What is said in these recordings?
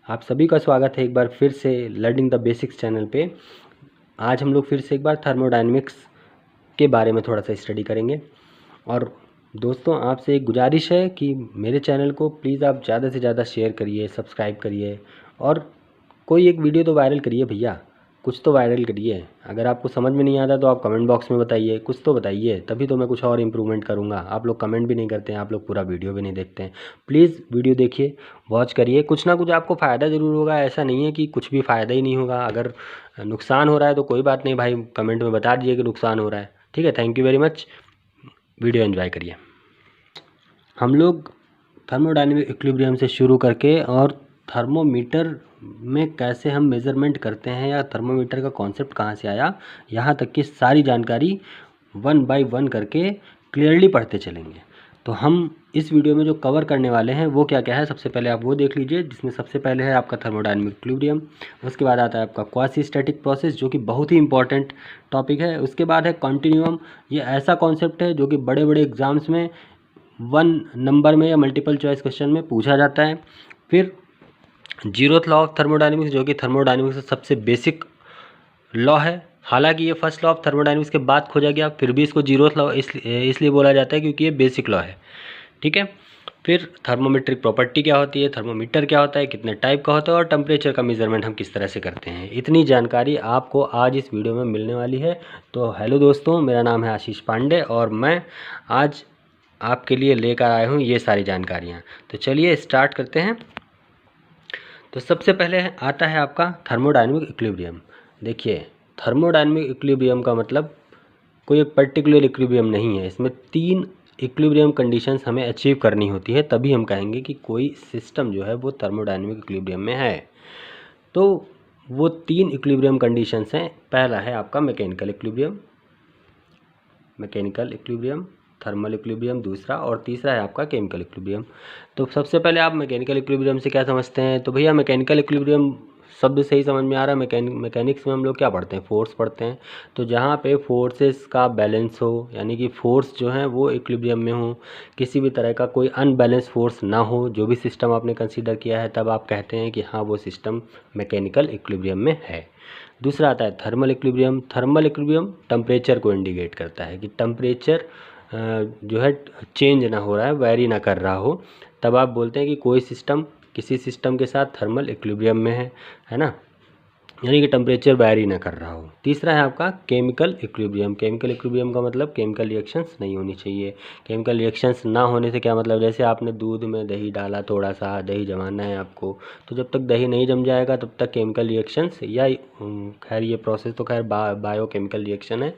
आप सभी का स्वागत है एक बार फिर से लर्निंग द बेसिक्स चैनल पे। आज हम लोग फिर से एक बार थर्मोडायनेमिक्स के बारे में थोड़ा सा स्टडी करेंगे। और दोस्तों, आपसे एक गुजारिश है कि मेरे चैनल को प्लीज़ आप ज़्यादा से ज़्यादा शेयर करिए, सब्सक्राइब करिए और कोई एक वीडियो तो वायरल करिए भैया, कुछ तो वायरल करिए। अगर आपको समझ में नहीं आता तो आप कमेंट बॉक्स में बताइए, कुछ तो बताइए, तभी तो मैं कुछ और इम्प्रूवमेंट करूँगा। आप लोग कमेंट भी नहीं करते हैं, आप लोग पूरा वीडियो भी नहीं देखते हैं। प्लीज़ वीडियो देखिए, वॉच करिए, कुछ ना कुछ आपको फ़ायदा ज़रूर होगा। ऐसा नहीं है कि कुछ भी फ़ायदा ही नहीं होगा। अगर नुकसान हो रहा है तो कोई बात नहीं भाई, कमेंट में बता दीजिए कि नुकसान हो रहा है। ठीक है, thank you very much. Video enjoy करिए। हम लोग थर्मोडायनेमिक इक्विलिब्रियम से शुरू करके और थर्मोमीटर में कैसे हम मेज़रमेंट करते हैं या थर्मोमीटर का कॉन्सेप्ट कहाँ से आया, यहाँ तक की सारी जानकारी 1 बाय 1 करके क्लियरली पढ़ते चलेंगे। तो हम इस वीडियो में जो कवर करने वाले हैं वो क्या क्या है, सबसे पहले आप वो देख लीजिए, जिसमें सबसे पहले है आपका थर्मोडायनेमिक इक्विलिब्रियम। उसके बाद आता है आपका क्वासी स्टैटिक प्रोसेस, जो कि बहुत ही इंपॉर्टेंट टॉपिक है। उसके बाद है कॉन्टिन्यूम। ये ऐसा कॉन्सेप्ट है जो कि बड़े बड़े एग्जाम्स में 1 नंबर में या मल्टीपल चॉइस क्वेश्चन में पूछा जाता है। फिर जीरोथ लॉ ऑफ थर्मोडायनेमिक्स, जो कि थर्मोडायनेमिक्स का सबसे बेसिक लॉ है। हालांकि ये फर्स्ट लॉ ऑफ थर्मोडायनेमिक्स के बाद खोजा गया, फिर भी इसको जीरोथ लॉ इसलिए बोला जाता है क्योंकि ये बेसिक लॉ है। ठीक है। फिर थर्मोमेट्रिक प्रॉपर्टी क्या होती है, थर्मोमीटर क्या होता है, कितने टाइप का होता है, और टेम्परेचर का मेजरमेंट हम किस तरह से करते हैं। इतनी जानकारी आपको आज इस वीडियो में मिलने वाली है। तो हेलो दोस्तों, मेरा नाम है आशीष पांडे और मैं आज आपके लिए लेकर आया हूँ ये सारी जानकारियाँ। तो चलिए स्टार्ट करते हैं। तो सबसे पहले आता है आपका थर्मोडायनेमिक इक्विलिब्रियम। देखिए, थर्मोडायनेमिक इक्विलिब्रियम का मतलब कोई एक पर्टिकुलर इक्विलिब्रियम नहीं है। इसमें 3 इक्विलिब्रियम कंडीशंस हमें अचीव करनी होती है, तभी हम कहेंगे कि कोई सिस्टम जो है वो थर्मोडायनेमिक इक्विलिब्रियम में है। तो वो 3 इक्विलिब्रियम कंडीशंस हैं। पहला है आपका मैकेनिकल इक्विलिब्रियम, थर्मल इक्विलिब्रियम दूसरा, और तीसरा है आपका केमिकल इक्विलिब्रियम। तो सबसे पहले आप मैकेनिकल इक्विलिब्रियम से क्या समझते हैं। तो भैया मैकेनिकल इक्विलिब्रियम शब्द से ही समझ में आ रहा है। मैकेनिक्स में हम लोग क्या पढ़ते हैं, फोर्स पढ़ते हैं। तो जहाँ पे फोर्सेस का बैलेंस हो, यानी कि फोर्स जो है वो इक्विलिब्रियम में हो, किसी भी तरह का कोई अनबैलेंस फोर्स ना हो, जो भी सिस्टम आपने कंसीडर किया है, तब आप कहते हैं कि हाँ वो सिस्टम मैकेनिकल इक्विलिब्रियम में है। दूसरा आता है thermal equilibrium. Thermal equilibrium temperature को इंडिकेट करता है कि टेम्परेचर जो है चेंज ना हो रहा है, वेरी ना कर रहा हो, तब आप बोलते हैं कि कोई सिस्टम किसी सिस्टम के साथ थर्मल इक्विलिब्रियम में है ना, यानी कि टेम्परेचर वेरी ना कर रहा हो। तीसरा है आपका केमिकल इक्विलिब्रियम। केमिकल इक्विलिब्रियम का मतलब केमिकल रिएक्शंस नहीं होनी चाहिए। केमिकल रिएक्शंस ना होने से क्या मतलब, जैसे आपने दूध में दही डाला, थोड़ा सा दही जमाना है आपको, तो जब तक दही नहीं जम जाएगा तब तक केमिकल रिएक्शंस या खैर ये प्रोसेस तो खैर बायोकेमिकल रिएक्शन है,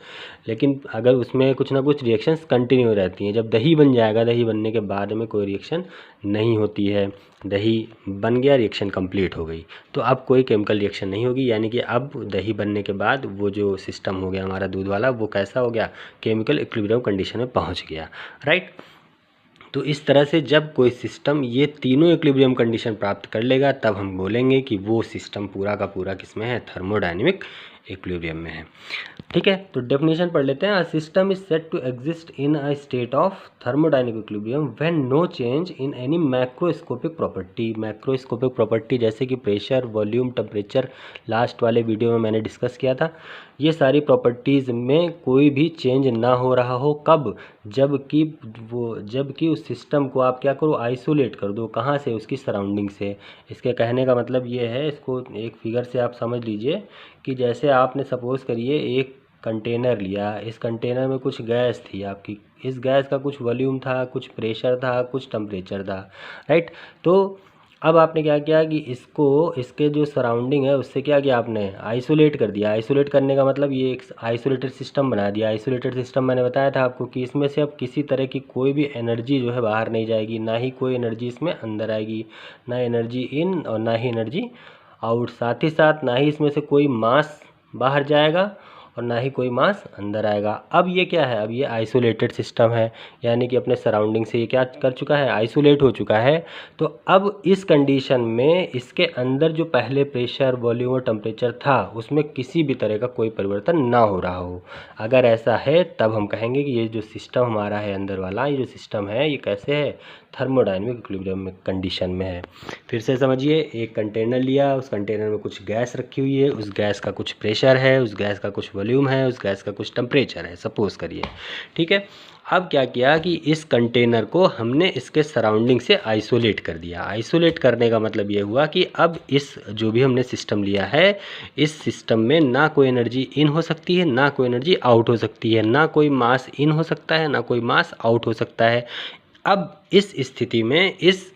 लेकिन अगर उसमें कुछ ना कुछ रिएक्शंस कंटिन्यू रहती हैं। जब दही बन जाएगा, दही बनने के बाद में कोई रिएक्शन नहीं होती है, दही बन गया, रिएक्शन कंप्लीट हो गई, तो अब कोई केमिकल रिएक्शन नहीं होगी। यानी कि अब दही बनने के बाद वो जो सिस्टम हो गया हमारा दूध वाला, वो कैसा हो गया, केमिकल इक्विलिब्रियम कंडीशन में पहुंच गया, राइट। तो इस तरह से जब कोई सिस्टम ये तीनों इक्विलिब्रियम कंडीशन प्राप्त कर लेगा, तब हम बोलेंगे कि वो सिस्टम पूरा का पूरा किस में है, थर्मोडायनेमिक इक्विलिब्रियम में है। ठीक है, तो डेफिनेशन पढ़ लेते हैं। A system is said to exist in a state of thermodynamic equilibrium when no change in any macroscopic property. Macroscopic property जैसे कि प्रेशर, वॉल्यूम, टेम्परेचर, लास्ट वाले वीडियो में मैंने डिस्कस किया था। ये सारी प्रॉपर्टीज़ में कोई भी चेंज ना हो रहा हो। कब, जबकि उस सिस्टम को आप क्या करो, आइसोलेट कर दो। कहाँ से, उसकी सराउंडिंग से। इसके कहने का मतलब ये है, इसको एक फिगर से आप समझ लीजिए कि जैसे आपने सपोज़ करिए एक कंटेनर लिया, इस कंटेनर में कुछ गैस थी आपकी, इस गैस का कुछ वॉल्यूम था, कुछ प्रेशर था, कुछ टेम्परेचर था, राइट। तो अब आपने क्या किया कि इसको, इसके जो सराउंडिंग है उससे क्या किया आपने, आइसोलेट कर दिया। आइसोलेट करने का मतलब ये एक आइसोलेटेड सिस्टम बना दिया। आइसोलेटेड सिस्टम मैंने बताया था आपको कि इसमें से अब किसी तरह की कोई भी एनर्जी जो है बाहर नहीं जाएगी, ना ही कोई एनर्जी इसमें अंदर आएगी, ना एनर्जी इन और ना ही एनर्जी आउट। साथ ही साथ ना ही इसमें से कोई मास बाहर जाएगा और ना ही कोई मास अंदर आएगा। अब ये क्या है, अब ये आइसोलेटेड सिस्टम है, यानी कि अपने सराउंडिंग से ये क्या कर चुका है, आइसोलेट हो चुका है। तो अब इस कंडीशन में इसके अंदर जो पहले प्रेशर, वॉल्यूम और टेम्परेचर था उसमें किसी भी तरह का कोई परिवर्तन ना हो रहा हो। अगर ऐसा है तब हम कहेंगे कि ये जो सिस्टम हमारा है अंदर वाला, ये जो सिस्टम है ये कैसे है, थर्मोडायनेमिक इक्विलिब्रियम में कंडीशन में है। फिर से समझिए, एक कंटेनर लिया, उस कंटेनर में कुछ गैस रखी हुई है, उस गैस का कुछ प्रेशर है, उस गैस का कुछ वॉल्यूम है, उस गैस का कुछ टेम्परेचर है, सपोज करिए, ठीक है। अब क्या किया कि इस कंटेनर को हमने इसके सराउंडिंग से आइसोलेट कर दिया। आइसोलेट करने का मतलब ये हुआ कि अब इस जो भी हमने सिस्टम लिया है, इस सिस्टम में ना कोई एनर्जी इन हो सकती है, ना कोई एनर्जी आउट हो सकती है, ना कोई मास इन हो सकता है, ना कोई मास आउट हो सकता है। अब इस स्थिति में इस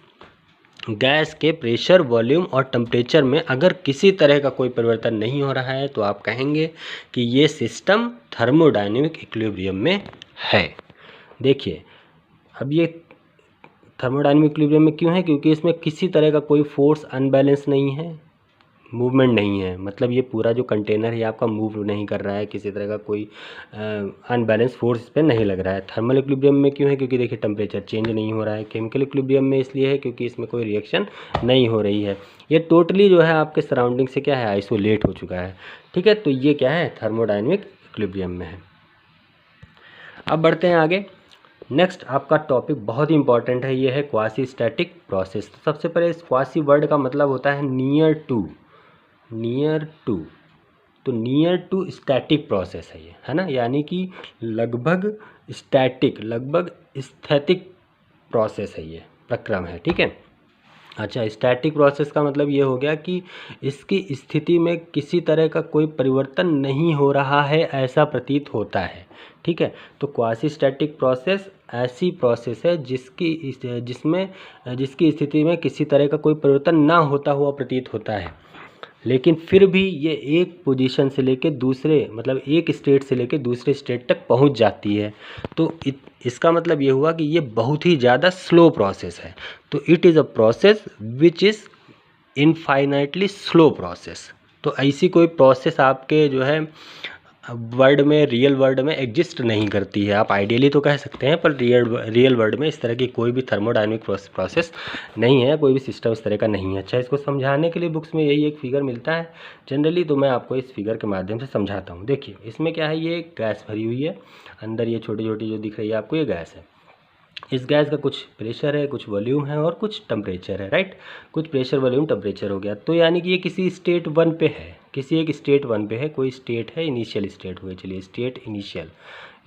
गैस के प्रेशर, वॉल्यूम और टेम्परेचर में अगर किसी तरह का कोई परिवर्तन नहीं हो रहा है तो आप कहेंगे कि ये सिस्टम थर्मोडायनेमिक इक्विलिब्रियम में है। देखिए, अब ये थर्मोडायनेमिक इक्विलिब्रियम में क्यों है, क्योंकि इसमें किसी तरह का कोई फोर्स अनबैलेंस नहीं है, मूवमेंट नहीं है। मतलब ये पूरा जो कंटेनर है आपका मूव नहीं कर रहा है, किसी तरह का कोई अनबैलेंस फोर्स इस पर नहीं लग रहा है। थर्मल इक्विलिब्रियम में क्यों है, क्योंकि देखिए टेम्परेचर चेंज नहीं हो रहा है। केमिकल इक्विलिब्रियम में इसलिए है क्योंकि इसमें कोई रिएक्शन नहीं हो रही है। ये टोटली जो है आपके सराउंडिंग से क्या है, आइसोलेट हो चुका है, ठीक है। तो ये क्या है, थर्मोडायनेमिक इक्विलिब्रियम में है। अब बढ़ते हैं आगे। नेक्स्ट आपका टॉपिक बहुत ही इंपॉर्टेंट है, ये है क्वासी स्टैटिक प्रोसेस। तो सबसे पहले इस क्वासी वर्ड का मतलब होता है नियर टू, नियर टू। तो नियर टू स्टैटिक प्रोसेस है ये, है ना, यानी कि लगभग स्टैटिक, लगभग स्थैतिक प्रोसेस है, ये प्रक्रम है, ठीक है। अच्छा, स्टैटिक प्रोसेस का मतलब ये हो गया कि इसकी स्थिति में किसी तरह का कोई परिवर्तन नहीं हो रहा है ऐसा प्रतीत होता है, ठीक है। तो क्वासी स्टैटिक प्रोसेस ऐसी प्रोसेस है जिसकी स्थिति में किसी तरह का कोई परिवर्तन ना होता हुआ प्रतीत होता है, लेकिन फिर भी ये एक पोजीशन से लेके दूसरे, मतलब एक स्टेट से लेके दूसरे स्टेट तक पहुंच जाती है। तो इसका मतलब ये हुआ कि ये बहुत ही ज़्यादा स्लो प्रोसेस है। तो it is a process which is infinitely slow process. तो ऐसी कोई प्रोसेस आपके जो है वर्ल्ड में, रियल वर्ल्ड में एग्जिस्ट नहीं करती है। आप आइडियली तो कह सकते हैं, पर रियल वर्ल्ड में इस तरह की कोई भी थर्मोडायनेमिक प्रोसेस नहीं है, कोई भी सिस्टम इस तरह का नहीं है। अच्छा, इसको समझाने के लिए बुक्स में यही एक फिगर मिलता है जनरली, तो मैं आपको इस फिगर के माध्यम से समझाता हूँ। देखिए, इसमें क्या है, ये गैस भरी हुई है, अंदर ये छोटी छोटी जो दिख रही है आपको, ये गैस है। इस गैस का कुछ प्रेशर है, कुछ वॉल्यूम है और कुछ टेम्परेचर है, राइट। कुछ प्रेशर, वॉल्यूम, टेम्परेचर हो गया। तो यानी कि ये किसी स्टेट 1 पे है, किसी एक स्टेट 1 पे है। कोई स्टेट है, इनिशियल स्टेट हुए, चलिए स्टेट इनिशियल,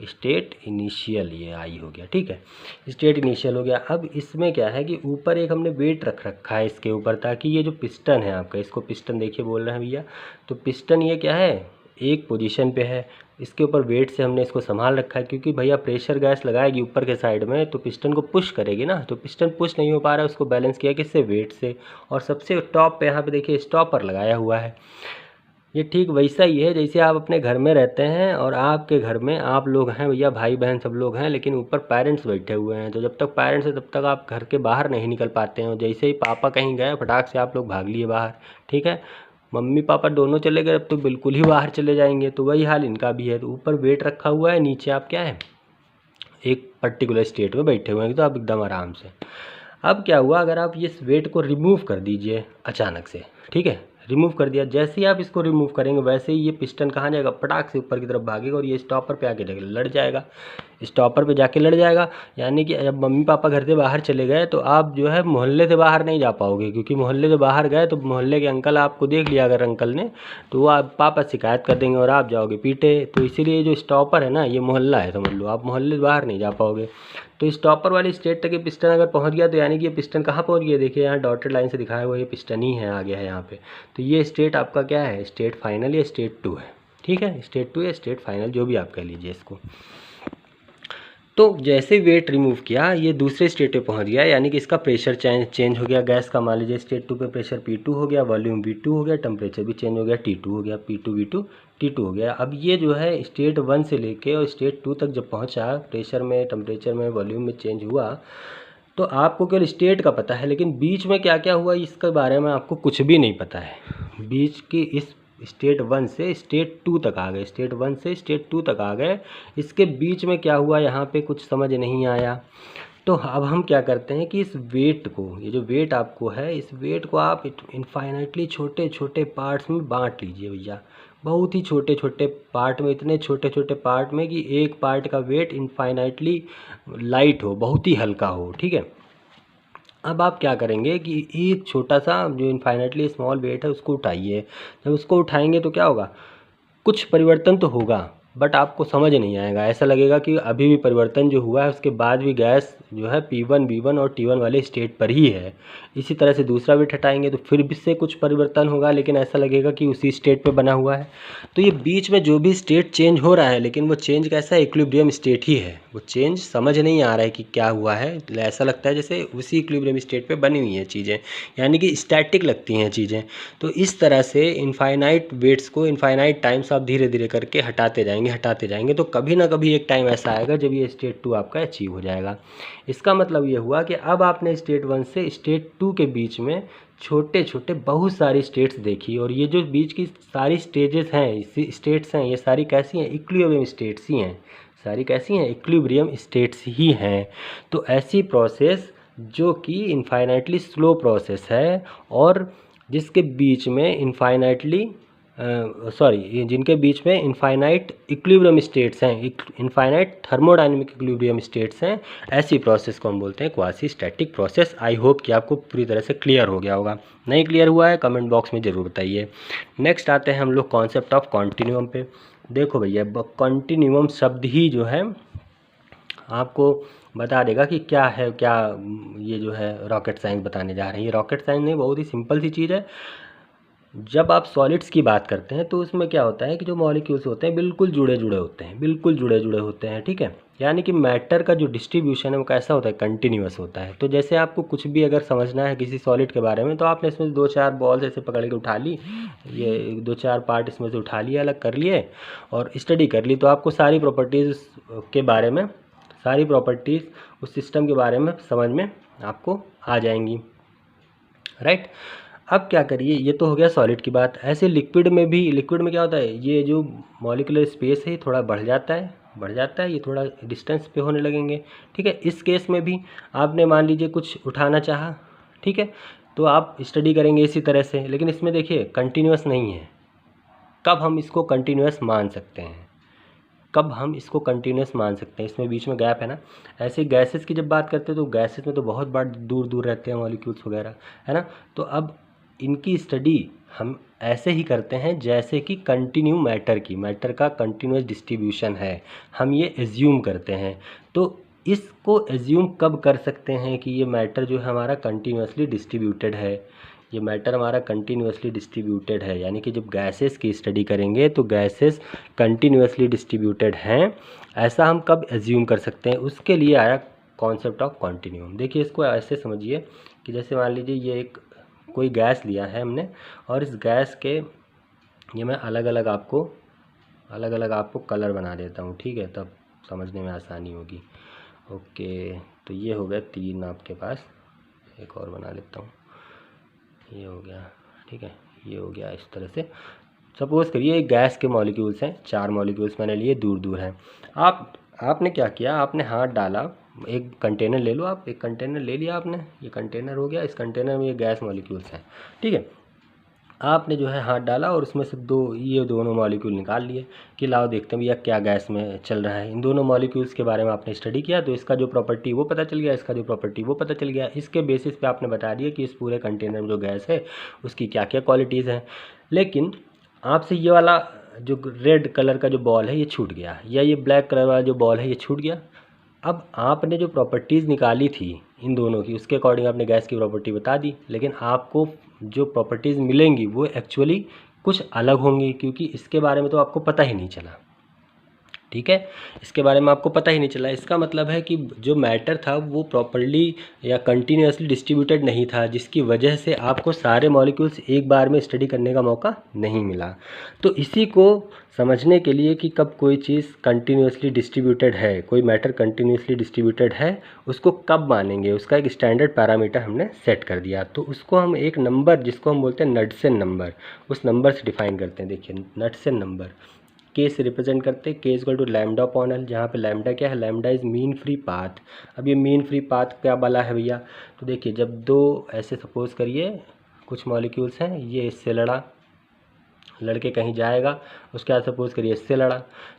स्टेट इनिशियल ये आई हो गया, ठीक है, स्टेट इनिशियल हो गया। अब इसमें क्या है कि ऊपर एक हमने वेट रख रखा है इसके ऊपर, ताकि ये जो पिस्टन है आपका, इसको पिस्टन देखिए बोल रहे हैं भैया, तो पिस्टन ये क्या है, एक पोजीशन पे है, इसके ऊपर वेट से हमने इसको संभाल रखा है, क्योंकि भैया प्रेशर गैस लगाएगी ऊपर के साइड में तो पिस्टन को पुश करेगी ना, तो पिस्टन पुश नहीं हो पा रहा है, उसको बैलेंस किया किससे, वेट से। और सबसे टॉप पे यहाँ पे देखिए स्टॉपर लगाया हुआ है। ये ठीक वैसा ही है जैसे आप अपने घर में रहते हैं और आपके घर में आप लोग हैं भैया, भाई बहन सब लोग हैं, लेकिन ऊपर पेरेंट्स बैठे हुए हैं। तो जब तक पेरेंट्स है तब तक आप घर के बाहर नहीं निकल पाते हैं, और जैसे ही पापा कहीं गए फटाक से आप लोग भाग लिए बाहर, ठीक है। मम्मी पापा दोनों चले गए अब तो बिल्कुल ही बाहर चले जाएंगे। तो वही हाल इनका भी है। तो ऊपर वेट रखा हुआ है, नीचे आप क्या है, एक पर्टिकुलर स्टेट में बैठे हुए हैं, तो आप एकदम आराम से। अब क्या हुआ, अगर आप इस वेट को रिमूव कर दीजिए अचानक से, ठीक है, रिमूव कर दिया, जैसे ही आप इसको रिमूव करेंगे वैसे ही ये पिस्टन कहाँ जाएगा, पटाख से ऊपर की तरफ भागेगा और ये स्टॉपर पे आके लड़ जाएगा, स्टॉपर पे जाके लड़ जाएगा। यानी कि जब मम्मी पापा घर से बाहर चले गए तो आप जो है मोहल्ले से बाहर नहीं जा पाओगे, क्योंकि मोहल्ले से बाहर गए तो मोहल्ले के अंकल आपको देख लिया अगर अंकल ने, तो वो आप पापा शिकायत कर देंगे और आप जाओगे पीटे। तो इसीलिए जो स्टॉपर है ना, ये मोहल्ला है समझ लो, आप मोहल्ले से बाहर नहीं जा पाओगे। तो स्टॉपर वाली स्टेट तक ये पिस्टन अगर पहुंच गया तो यानी कि ये पिस्टन कहाँ पहुंच गया, देखिए यहाँ डॉटेड लाइन से दिखाया हुआ ये पिस्टन ही है, आ गया है यहाँ पे। तो ये स्टेट आपका क्या है, स्टेट फाइनल या स्टेट 2 है, ठीक है, स्टेट 2 या स्टेट फाइनल जो भी आप कह लीजिए इसको। तो जैसे वेट रिमूव किया ये दूसरे स्टेट पे पहुंच गया, यानी कि इसका प्रेशर चेंज हो गया गैस का। मान लीजिए स्टेट 2 पे प्रेशर P2 हो गया, वॉल्यूम V2 हो गया, टेम्परेचर भी चेंज हो गया, T2 हो गया, P2 V2 T2 हो गया। अब ये जो है स्टेट 1 से लेके और स्टेट 2 तक जब पहुंचा, प्रेशर में, टेम्परेचर में, वॉल्यूम में चेंज हुआ, तो आपको केवल स्टेट का पता है, लेकिन बीच में क्या क्या हुआ इसके बारे में आपको कुछ भी नहीं पता है। बीच की इस स्टेट 1 से स्टेट 2 तक आ गए, स्टेट 1 से स्टेट 2 तक आ गए। इसके बीच में क्या हुआ यहाँ पे कुछ समझ नहीं आया। तो अब हम क्या करते हैं कि इस वेट को, ये जो वेट आपको है, इस वेट को आप इनफाइनाइटली छोटे छोटे पार्ट्स में बांट लीजिए भैया, बहुत ही छोटे छोटे पार्ट में, इतने छोटे छोटे पार्ट में कि एक पार्ट का वेट इनफाइनाइटली लाइट हो, बहुत ही हल्का हो, ठीक है। अब आप क्या करेंगे कि एक छोटा सा जो इनफाइनाइटली स्मॉल वेट है उसको उठाइए। जब उसको उठाएंगे तो क्या होगा, कुछ परिवर्तन तो होगा, बट आपको समझ नहीं आएगा। ऐसा लगेगा कि अभी भी परिवर्तन जो हुआ है उसके बाद भी गैस जो है P1 B1 और T1 वाले स्टेट पर ही है। इसी तरह से दूसरा वेट हटाएंगे तो फिर भी से कुछ परिवर्तन होगा, लेकिन ऐसा लगेगा कि उसी स्टेट पे बना हुआ है। तो ये बीच में जो भी स्टेट चेंज हो रहा है, लेकिन वो चेंज कैसा है, इक्विलिब्रियम स्टेट ही है। वो चेंज समझ नहीं आ रहा है कि क्या हुआ है, ऐसा लगता है जैसे उसी इक्विलिब्रियम स्टेट पे बनी हुई हैं चीज़ें, यानी कि स्टैटिक लगती हैं चीज़ें। तो इस तरह से इनफाइनाइट वेट्स को इनफाइनाइट टाइम्स आप धीरे धीरे करके हटाते जाएंगे, तो कभी ना कभी एक टाइम ऐसा आएगा जब ये स्टेट 2 आपका अचीव हो जाएगा। इसका मतलब ये हुआ कि अब आपने स्टेट 1 से स्टेट 2 के बीच में छोटे छोटे बहुत सारी स्टेट्स देखी, और ये जो बीच की सारी स्टेजेस हैं, स्टेट्स हैं, ये सारी कैसी हैं, इक्विलिब्रियम स्टेट्स ही हैं। सारी कैसी हैं, इक्विलिब्रियम स्टेट्स ही हैं। तो ऐसी प्रोसेस जो कि इनफाइनाइटली स्लो प्रोसेस है, और जिसके बीच में इनफाइनाइटली जिनके बीच में इनफाइनाइट इक्विलिब्रियम स्टेट्स हैं, इनफाइनाइट थर्मोडायनेमिक इक्विलिब्रियम स्टेट्स हैं, ऐसी प्रोसेस को हम बोलते हैं quasi static process. I hope कि आपको पूरी तरह से क्लियर हो गया होगा। नहीं क्लियर हुआ है कमेंट बॉक्स में ज़रूर बताइए। नेक्स्ट आते हैं हम लोग कॉन्सेप्ट ऑफ कॉन्टिन्यूम पे। देखो भैया, कॉन्टिन्यूम शब्द ही जो है आपको बता देगा कि क्या है, क्या ये जो है रॉकेट साइंस बताने जा रहे हैं। ये रॉकेट साइंस नहीं, बहुत ही सिंपल सी चीज़ है। जब आप सॉलिड्स की बात करते हैं तो उसमें क्या होता है कि जो मॉलिक्यूल्स होते हैं बिल्कुल जुड़े जुड़े होते हैं, बिल्कुल जुड़े जुड़े होते हैं, ठीक है। यानी कि मैटर का जो डिस्ट्रीब्यूशन है वो कैसा होता है, कंटिन्यूअस होता है। तो जैसे आपको कुछ भी अगर समझना है किसी सॉलिड के बारे में, तो आपने इसमें 2-4 बॉल्स ऐसे पकड़ के उठा ली, ये 2-4 पार्ट इसमें से उठा लिए, अलग कर लिए और स्टडी कर ली, तो आपको सारी प्रॉपर्टीज़ के बारे में, सारी प्रॉपर्टीज़ उस सिस्टम के बारे में समझ में आपको आ जाएंगी, राइट। अब क्या करिए, ये तो हो गया सॉलिड की बात। ऐसे लिक्विड में भी, लिक्विड में क्या होता है, ये जो मॉलिक्यूलर स्पेस है थोड़ा बढ़ जाता है, ये थोड़ा डिस्टेंस पे होने लगेंगे, ठीक है। इस केस में भी आपने मान लीजिए कुछ उठाना चाहा, ठीक है, तो आप स्टडी करेंगे इसी तरह से। लेकिन इसमें देखिए कंटिन्यूस नहीं है। कब हम इसको कंटिन्यूस मान सकते हैं, कब हम इसको कंटिन्यूस मान सकते हैं, इसमें बीच में गैप है ना। ऐसे गैसेस की जब बात करते हैं तो गैसेस में तो बहुत बार दूर दूर रहते हैं मॉलिक्यूल्स वगैरह, है ना। तो अब इनकी स्टडी हम ऐसे ही करते हैं जैसे कि कंटिन्यू मैटर की, मैटर का कंटिन्यूस डिस्ट्रीब्यूशन है, हम ये एज्यूम करते हैं। तो इसको एज्यूम कब कर सकते हैं कि ये मैटर जो है हमारा कंटिन्यूसली डिस्ट्रीब्यूटेड है, ये मैटर हमारा कंटिन्यूसली डिस्ट्रीब्यूटेड है, यानी कि जब गैसेस की स्टडी करेंगे तो गैसेस कंटिन्यूसली डिस्ट्रीब्यूटेड हैं, ऐसा हम कब एज्यूम कर सकते हैं। उसके लिए आया कॉन्सेप्ट ऑफ कॉन्टिन्यूम। देखिए इसको ऐसे समझिए कि जैसे मान लीजिए ये एक कोई गैस लिया है हमने, और इस गैस के ये मैं अलग अलग आपको कलर बना देता हूँ, ठीक है, तब समझने में आसानी होगी। ओके, तो ये हो गया 3 आपके पास, एक और बना लेता हूँ, ये हो गया, ठीक है, ये हो गया। इस तरह से सपोज़ करिए एक गैस के मॉलिक्यूल्स हैं, 4 मॉलिक्यूल्स मैंने लिए, दूर दूर हैं। आपने क्या किया, आपने हाथ डाला, एक कंटेनर ले लो, आप एक कंटेनर ले लिया आपने, ये कंटेनर हो गया, इस कंटेनर में ये गैस मॉलिक्यूल्स हैं, ठीक है। आपने जो है हाथ डाला और उसमें से ये दोनों मॉलिक्यूल निकाल लिए कि लाओ देखते हैं भैया क्या गैस में चल रहा है। इन दोनों मॉलिक्यूल्स के बारे में आपने स्टडी किया, तो इसका जो प्रॉपर्टी वो पता चल गया, इसका जो प्रॉपर्टी वो पता चल गया। इसके बेसिस पे आपने बता दिया कि इस पूरे कंटेनर में जो गैस है उसकी क्या क्या क्वालिटीज़ हैं। लेकिन आपसे ये वाला जो रेड कलर का जो बॉल है ये छूट गया, या ये ब्लैक कलर वाला जो बॉल है ये छूट गया। अब आपने जो प्रॉपर्टीज़ निकाली थी इन दोनों की, उसके अकॉर्डिंग आपने गैस की प्रॉपर्टी बता दी, लेकिन आपको जो प्रॉपर्टीज़ मिलेंगी वो एक्चुअली कुछ अलग होंगी, क्योंकि इसके बारे में तो आपको पता ही नहीं चला। ठीक है, इसके बारे में आपको पता ही नहीं चला। इसका मतलब है कि जो मैटर था वो प्रॉपरली या कंटिन्यूसली डिस्ट्रीब्यूटेड नहीं था, जिसकी वजह से आपको सारे मॉलिक्यूल्स एक बार में स्टडी करने का मौका नहीं मिला। तो इसी को समझने के लिए कि कब कोई चीज़ कंटिन्यूसली डिस्ट्रीब्यूटेड है, कोई मैटर कंटिन्यूसली डिस्ट्रीब्यूटेड है, उसको कब मानेंगे, उसका एक स्टैंडर्ड पैरामीटर हमने सेट कर दिया। तो उसको हम एक नंबर, जिसको हम बोलते हैं नड्सन नंबर, उस नंबर से डिफाइन करते हैं। देखिए नड्सन नंबर के से रिप्रेजेंट करते हैं, K equal to lambda upon L, जहाँ पे लैम्डा क्या है, lambda is mean free path. अब ये मीन फ्री पाथ क्या वाला है भैया, तो देखिए जब दो ऐसे सपोज करिए कुछ मॉलिक्यूल्स हैं, ये इससे लड़के कहीं जाएगा, उसके बाद सपोज करिए इससे लड़ा,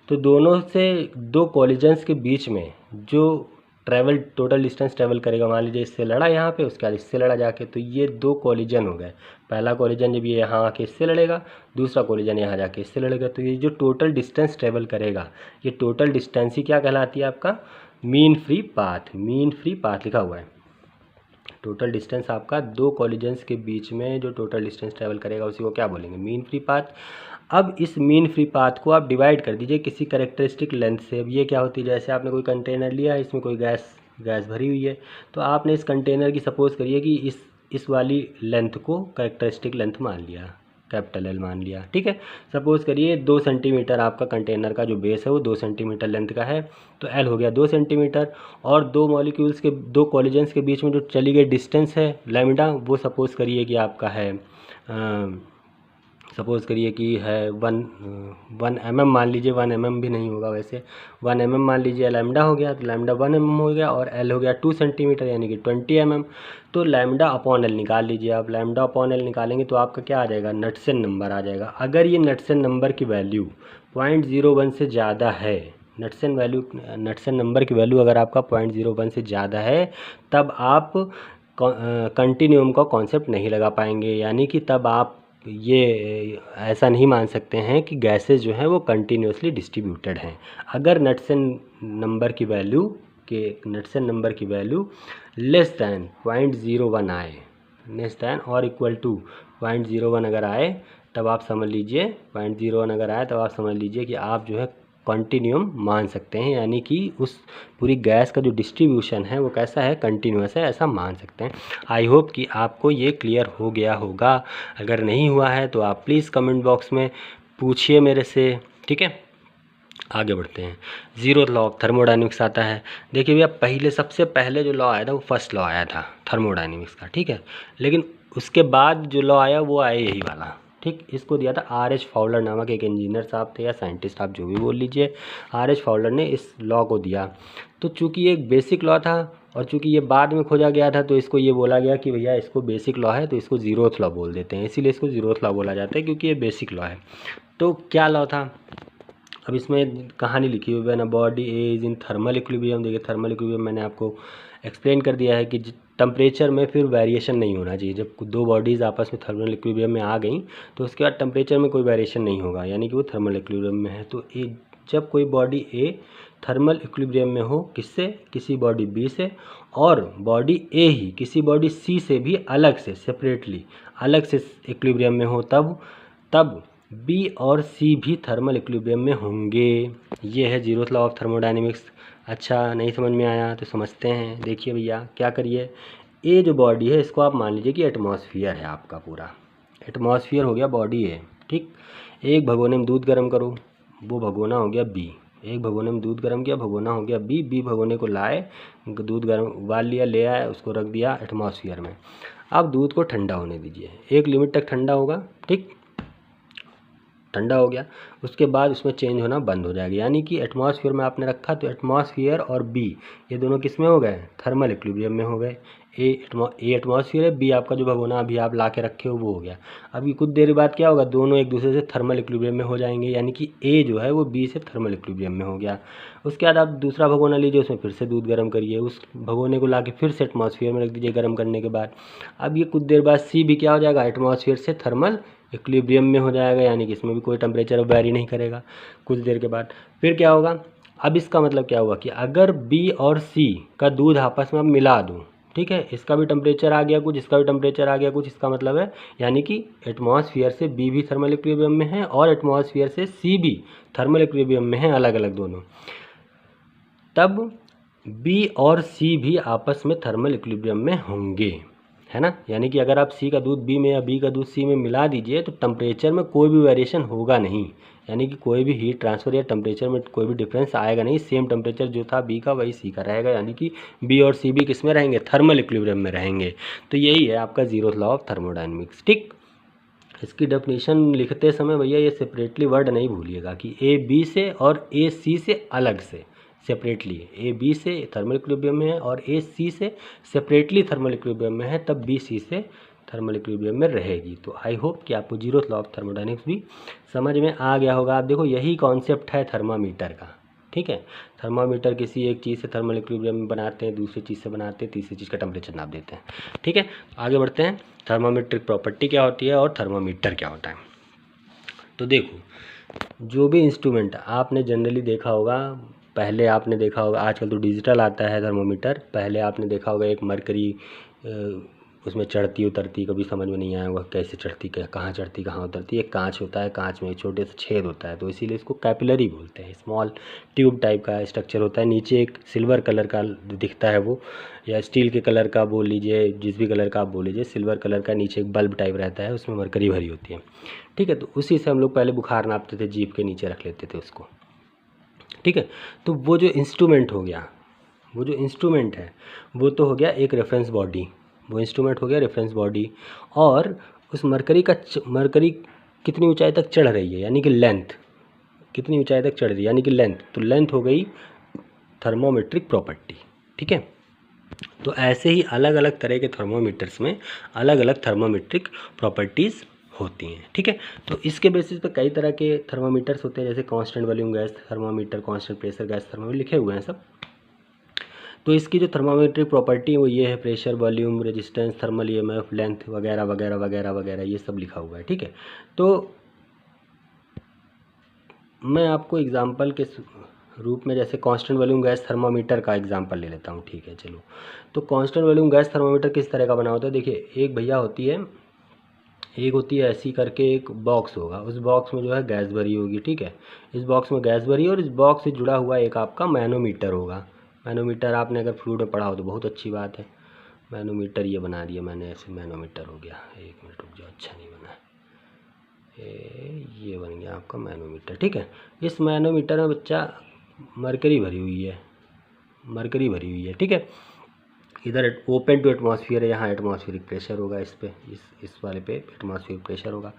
तो दोनों से दो कॉलिजन्स के बीच में जो टोटल डिस्टेंस ट्रेवल करेगा, मान लीजिए इससे लड़ा यहाँ पे, उसके बाद इससे लड़ा जाके, तो ये दो कॉलिजन हो गए। पहला कॉलिजन जब ये यहाँ आके इससे लड़ेगा, दूसरा कॉलिजन यहाँ जाके इससे लड़ेगा, तो ये जो टोटल डिस्टेंस ट्रेवल करेगा, ये टोटल डिस्टेंस ही क्या कहलाती है, आपका mean free path. Mean free path लिखा हुआ है, टोटल डिस्टेंस आपका दो कॉलिजन्स के बीच में जो टोटल डिस्टेंस ट्रेवल करेगा उसी को क्या बोलेंगे, मीन फ्री पाथ। अब इस मीन फ्री पाथ को आप डिवाइड कर दीजिए किसी कैरेक्टरिस्टिक लेंथ से। अब ये क्या होती है, जैसे आपने कोई कंटेनर लिया है, इसमें कोई गैस भरी हुई है, तो आपने इस कंटेनर की सपोज करिए कि इस वाली लेंथ को कैरेक्टरिस्टिक लेंथ मान लिया, कैपिटल एल मान लिया, ठीक है। सपोज़ करिए 2 सेंटीमीटर आपका कंटेनर का जो बेस है वो 2 सेंटीमीटर लेंथ का है, तो एल हो गया 2 सेंटीमीटर। और दो मॉलिक्यूल्स के, दो कॉलिजन्स के बीच में जो चली गई डिस्टेंस है लैम्डा, वो सपोज़ करिए कि आपका है सपोज़ करिए कि है 1 mm मान लीजिए, 1 mm भी नहीं होगा वैसे, 1 mm मान लीजिए लैम्डा हो गया, तो लैम्डा 1 mm हो गया, और एल हो गया 2 सेंटीमीटर यानी कि 20 mm। तो लैम्डा अपॉन एल निकाल लीजिए आप। लैम्डा अपॉन एल निकालेंगे तो आपका क्या आ जाएगा, नड्सन नंबर आ जाएगा। अगर ये नड्सन नंबर की वैल्यू 0.01 से ज़्यादा है, नड्सन नंबर की वैल्यू अगर आपका 0.01 से ज़्यादा है, तब आप कंटिन्यूम का कॉन्सेप्ट नहीं लगा पाएंगे, यानी कि तब आप ये ऐसा नहीं मान सकते हैं कि गैसेस जो हैं वो कंटिन्यूसली डिस्ट्रीब्यूटेड हैं। अगर नड्सन नंबर की वैल्यू लेस दैन 0.01 आए, लेस दैन और इक्वल टू 0.01 अगर आए, तब आप समझ लीजिए 0.01 अगर आए तब आप समझ लीजिए कि आप जो है कंटिन्यूम मान सकते हैं, यानी कि उस पूरी गैस का जो डिस्ट्रीब्यूशन है वो कैसा है, कंटिन्यूस है, ऐसा मान सकते हैं। आई होप कि आपको ये क्लियर हो गया होगा। अगर नहीं हुआ है तो आप प्लीज़ कमेंट बॉक्स में पूछिए मेरे से, ठीक है। आगे बढ़ते हैं। 0th लॉ ऑफ थर्मोडायनेमिक्स आता है। देखिए भैया सबसे पहले जो लॉ आया था वो फर्स्ट लॉ आया था थर्मोडायनेमिक्स का, ठीक है। लेकिन उसके बाद जो लॉ आया वो आया यही वाला, ठीक। इसको दिया था R.H. फाउलर नामक एक इंजीनियर साहब थे या साइंटिस्ट, आप जो भी बोल लीजिए। R.H. फाउलर ने इस लॉ को दिया। तो चूंकि ये एक बेसिक लॉ था और चूंकि ये बाद में खोजा गया था, तो इसको ये बोला गया कि भैया इसको बेसिक लॉ है तो इसको 0th लॉ बोल देते हैं, इसीलिए इसको 0th लॉ बोला जाता है क्योंकि ये बेसिक लॉ है। तो क्या लॉ था, अब इसमें कहानी लिखी हुई है ना, body is in thermal equilibrium. देखिए थर्मल इक्विलिब्रियम मैंने आपको एक्सप्लेन कर दिया है कि टेम्परेचर में फिर वेरिएशन नहीं होना चाहिए। जब दो बॉडीज़ आपस में थर्मल इक्विलिब्रियम में आ गई तो उसके बाद टेम्परेचर में कोई वेरिएशन नहीं होगा, यानी कि वो थर्मल इक्विलिब्रियम में है। तो जब कोई बॉडी ए थर्मल इक्विलिब्रियम में हो, किससे, किसी बॉडी बी से, और बॉडी ए ही किसी बॉडी सी से भी अलग से सेपरेटली अलग से इक्विलिब्रियम में हो, तब बी और सी भी थर्मल इक्विलिब्रियम में होंगे। ये है 0th लॉ ऑफ थर्मोडायनेमिक्स। अच्छा नहीं समझ में आया तो समझते हैं। देखिए भैया क्या करिए, ये जो बॉडी है इसको आप मान लीजिए कि एटमॉस्फेयर है, आपका पूरा एटमॉस्फेयर हो गया बॉडी है, ठीक। एक भगोने में दूध गर्म करो, वो भगोना हो गया बी। एक भगोने में दूध गर्म किया, भगोना हो गया बी भगोने को लाए, दूध गर्म उबाल लिया, ले आए, उसको रख दिया एटमॉस्फेयर में। अब दूध को ठंडा होने दीजिए, एक लिमिट तक ठंडा होगा, ठीक, ठंडा हो गया। उसके बाद उसमें चेंज होना बंद हो जाएगा, यानी कि एटमॉस्फेयर में आपने रखा तो एटमॉस्फेयर और बी ये दोनों किस में हो गए, थर्मल इक्विलिब्रियम में हो गए। ए एटमॉस्फेयर है, बी आपका जो भगोना अभी आप ला के रखे हो वो हो गया। अभी कुछ देर बाद क्या होगा, दोनों एक दूसरे से थर्मल इक्विलिब्रियम में हो जाएंगे, यानी कि ए जो है वो बी से थर्मल इक्विलिब्रियम में हो गया। उसके बाद आप दूसरा भगोना लीजिए, उसमें फिर से दूध गर्म करिए, उस भगोने को ला के फिर से एटमॉस्फेयर में रख दीजिए गर्म करने के बाद। अब ये कुछ देर बाद सी भी क्या हो जाएगा, एटमॉस्फेयर से थर्मल इक्विलिब्रियम में हो जाएगा, यानी कि इसमें भी कोई टेम्परेचर वेरी नहीं करेगा। कुछ देर के बाद फिर क्या होगा, अब इसका मतलब क्या हुआ कि अगर बी और सी का दूध आपस में अब मिला दूँ, ठीक है, इसका भी टेम्परेचर आ गया कुछ, इसका भी टेम्परेचर आ गया कुछ, इसका मतलब है यानी कि एटमॉस्फेयर से बी भी थर्मल इक्विलिब्रियम में है और एटमॉस्फेयर से सी भी थर्मल इक्विलिब्रियम में है, अलग अलग दोनों। तब बी और सी भी आपस में थर्मल इक्विलिब्रियम में होंगे, है ना। यानी कि अगर आप सी का दूध बी में या बी का दूध सी में मिला दीजिए तो टेम्परेचर में कोई भी वेरिएशन होगा नहीं, यानी कि कोई भी हीट ट्रांसफ़र या टेम्परेचर में कोई भी डिफरेंस आएगा नहीं। सेम टेम्परेचर जो था बी का वही सी का रहेगा, यानी कि बी और सी भी किस में रहेंगे, थर्मल इक्विलिब्रियम में रहेंगे। तो यही है आपका जीरोथ लॉ ऑफ थर्मोडायनेमिक्स। ठीक, इसकी डेफिनेशन लिखते समय भैया ये सेपरेटली वर्ड नहीं भूलिएगा कि ए बी से और ए सी से अलग से, सेपरेटली ए बी से थर्मल इक्विलिब्रियम में है और ए सी से सेपरेटली थर्मल इक्विलिब्रियम में है, तब बी सी से थर्मल इक्विलिब्रियम में रहेगी। तो आई होप कि आपको जीरोथ लॉ ऑफ थर्मोडायनेमिक्स भी समझ में आ गया होगा। आप देखो यही कॉन्सेप्ट है थर्मामीटर का, ठीक है। थर्मामीटर किसी एक चीज़ से थर्मल इक्विलिब्रियम में बनाते हैं, दूसरी चीज़ से बनाते हैं, तीसरी चीज़ का टेम्परेचर नाप देते हैं, ठीक है। आगे बढ़ते हैं, थर्मामीट्रिक प्रॉपर्टी क्या होती है और थर्मामीटर क्या होता है। तो देखो जो भी इंस्ट्रूमेंट आपने जनरली देखा होगा, पहले आपने देखा होगा, आजकल तो डिजिटल आता है थर्मोमीटर, पहले आपने देखा होगा एक मरकरी उसमें चढ़ती उतरती, कभी समझ में नहीं आया होगा कैसे चढ़ती, कहाँ चढ़ती कहाँ उतरती। एक कांच होता है, कांच में एक छोटे से छेद होता है, तो इसीलिए इसको कैपिलरी बोलते हैं। स्मॉल ट्यूब टाइप का स्ट्रक्चर होता है, नीचे एक सिल्वर कलर का दिखता है वो, या स्टील के कलर का बोल लीजिए, जिस भी कलर का आप बोल लीजिए, सिल्वर कलर का नीचे एक बल्ब टाइप रहता है, उसमें मरकरी भरी होती है, ठीक है। तो उसी से हम लोग पहले बुखार नापते थे, जीभ के नीचे रख लेते थे उसको, ठीक है। तो वो जो इंस्ट्रूमेंट हो गया, वो जो इंस्ट्रूमेंट है वो तो हो गया एक रेफरेंस बॉडी, वो इंस्ट्रूमेंट हो गया रेफरेंस बॉडी। और उस मरकरी मरकरी कितनी ऊंचाई तक चढ़ रही है, यानी कि लेंथ कितनी ऊंचाई तक चढ़ रही है, यानी कि लेंथ, तो लेंथ हो गई थर्मोमेट्रिक प्रॉपर्टी, ठीक है। तो ऐसे ही अलग अलग तरह के थर्मोमीटर्स में अलग अलग थर्मोमेट्रिक प्रॉपर्टीज़ होती हैं, ठीक है। तो इसके बेसिस पे कई तरह के थर्मोमीटर्स होते हैं, जैसे constant volume gas thermometer, constant pressure gas thermometer, लिखे हुए हैं सब। तो इसकी जो थर्मोमेट्रिक प्रॉपर्टी है वो ये है, pressure, volume, resistance, thermal EMF, length वगैरह वगैरह वगैरह वगैरह, ये सब लिखा हुआ है, ठीक है। तो मैं आपको एग्जांपल के रूप में जैसे कांस्टेंट वॉल्यूम गैस थर्मामीटर का एग्जांपल ले लेता हूँ, ठीक है। चलो, तो कांस्टेंट वॉल्यूम गैस थर्मामीटर किस तरह का बना होता है, देखिए एक भैया होती है, एक होती है ऐसी करके एक बॉक्स होगा, उस बॉक्स में जो है गैस भरी होगी, ठीक है। इस बॉक्स में गैस भरी और इस बॉक्स से जुड़ा हुआ एक आपका मैनोमीटर होगा। मैनोमीटर आपने अगर फ्लूइड में पढ़ा हो तो बहुत अच्छी बात है। मैनोमीटर ये बना दिया मैंने, ऐसे मैनोमीटर हो गया, एक मिनट रुक जाओ, अच्छा नहीं बना, ये बन गया आपका मैनोमीटर, ठीक है। इस मैनोमीटर में बच्चा मरकरी भरी हुई है, मरकरी भरी हुई है, ठीक है। इधर ओपन टू एटमॉस्फेयर है, यहाँ एटमॉस्फेरिक प्रेशर होगा, इस पे इस वाले पे एटमॉस्फेरिक प्रेशर होगा।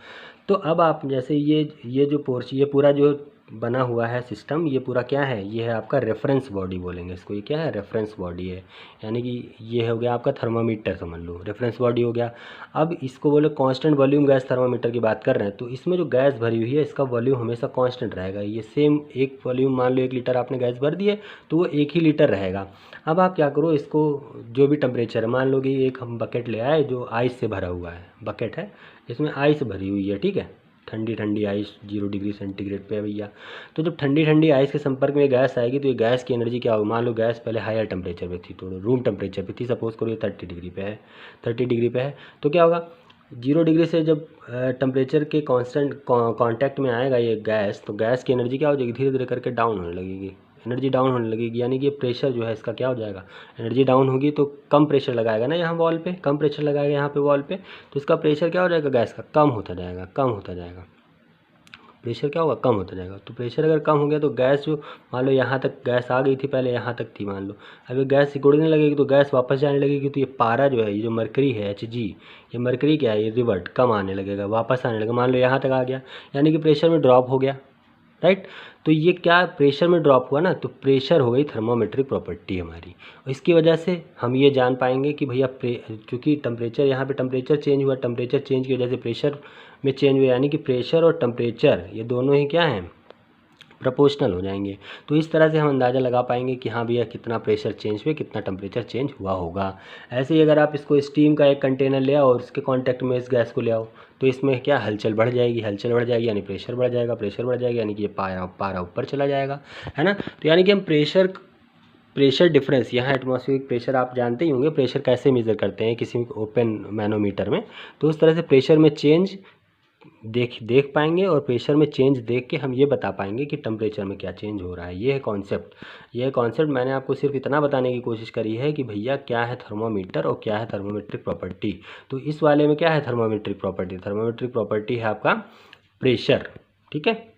तो अब आप जैसे ये जो पोर्शन, ये पूरा जो बना हुआ है सिस्टम, ये पूरा क्या है, ये है आपका रेफरेंस बॉडी बोलेंगे इसको, ये क्या है, रेफरेंस बॉडी है, यानी कि ये हो गया आपका थर्मामीटर, समझ लो रेफरेंस बॉडी हो गया। अब इसको बोले कांस्टेंट वॉल्यूम गैस थर्मामीटर की बात कर रहे हैं, तो इसमें जो गैस भरी हुई है इसका वॉल्यूम हमेशा कांस्टेंट रहेगा, ये सेम एक वॉल्यूम, मान लो 1 लीटर आपने गैस भर दिए तो वो 1 ही लीटर रहेगा। अब आप क्या करो, इसको जो भी टेम्परेचर है, मान लो कि एक हम बकेट ले आए जो आइस से भरा हुआ है, बकेट है इसमें आइस भरी हुई है, ठीक है, ठंडी ठंडी आइस 0 डिग्री सेंटीग्रेड पे है भैया। तो जब ठंडी ठंडी आइस के संपर्क में गैस आएगी तो ये गैस की एनर्जी क्या होगी, मान लो गैस पहले हायर टेम्परेचर पे थी, तो रूम टेम्परेचर पे थी, सपोज करो ये 30 डिग्री पे है, 30 डिग्री पे है, तो क्या होगा, 0 डिग्री से जब टेम्परेचर के कांस्टेंट कांटेक्ट में आएगा ये गैस, तो गैस की एनर्जी क्या हो जाएगी, धीरे धीरे करके डाउन होने लगेगी, एनर्जी डाउन होने लगेगी, यानी कि प्रेशर जो है इसका क्या हो जाएगा, एनर्जी डाउन होगी तो कम प्रेशर लगाएगा ना यहाँ वॉल पे, कम प्रेशर लगाएगा यहाँ पे वॉल पे, तो इसका प्रेशर क्या हो जाएगा गैस का, कम होता जाएगा, कम होता जाएगा, प्रेशर क्या होगा, कम होता जाएगा। तो प्रेशर अगर कम हो गया तो गैस जो, मान लो यहाँ तक गैस आ गई थी, पहले यहाँ तक थी मान लो, अगर गैस सिकुड़ने लगेगी तो गैस वापस जाने लगेगी, तो ये पारा जो है, ये जो मरकरी है Hg, ये मरकरी क्या है, ये रिवर्ट कम आने लगेगा, वापस आने लगेगा, मान लो यहाँ तक आ गया, यानी कि प्रेशर में ड्रॉप हो गया, राइट। तो ये क्या प्रेशर में ड्रॉप हुआ ना, तो प्रेशर हो गई थर्मोमेट्रिक प्रॉपर्टी हमारी, और इसकी वजह से हम ये जान पाएंगे कि भैया चूँकि टेम्परेचर, यहाँ पे टेम्परेचर चेंज हुआ, टेम्परेचर चेंज की वजह से प्रेशर में चेंज हुआ, यानी कि प्रेशर और टेम्परेचर ये दोनों ही क्या हैं, प्रोपोर्शनल हो जाएंगे। तो इस तरह से हम अंदाज़ा लगा पाएंगे कि हाँ भैया कितना प्रेशर चेंज हुआ, कितना टेम्परेचर चेंज हुआ होगा। ऐसे ही अगर आप इसको स्टीम का एक कंटेनर ले आओ और उसके कांटेक्ट में इस गैस को ले आओ, तो इसमें क्या हलचल बढ़ जाएगी, हलचल बढ़ जाएगी यानी प्रेशर बढ़ जाएगा, प्रेशर बढ़ जाएगा यानी कि ये पारा ऊपर चला जाएगा, है ना। तो यानी कि हम प्रेशर डिफरेंस, यहाँ एटमॉस्फेरिक प्रेशर आप जानते ही होंगे, प्रेशर कैसे मेज़र करते हैं किसी ओपन मैनोमीटर में, तो उस तरह से प्रेशर में चेंज देख पाएंगे और प्रेशर में चेंज देख के हम ये बता पाएंगे कि टेम्परेचर में क्या चेंज हो रहा है। ये है कॉन्सेप्ट। ये कॉन्सेप्ट मैंने आपको सिर्फ इतना बताने की कोशिश करी है कि भैया क्या है थर्मोमीटर और क्या है थर्मोमेट्रिक प्रॉपर्टी। तो इस वाले में क्या है थर्मोमेट्रिक प्रॉपर्टी? थर्मोमेट्रिक प्रॉपर्टी है आपका प्रेशर, ठीक है।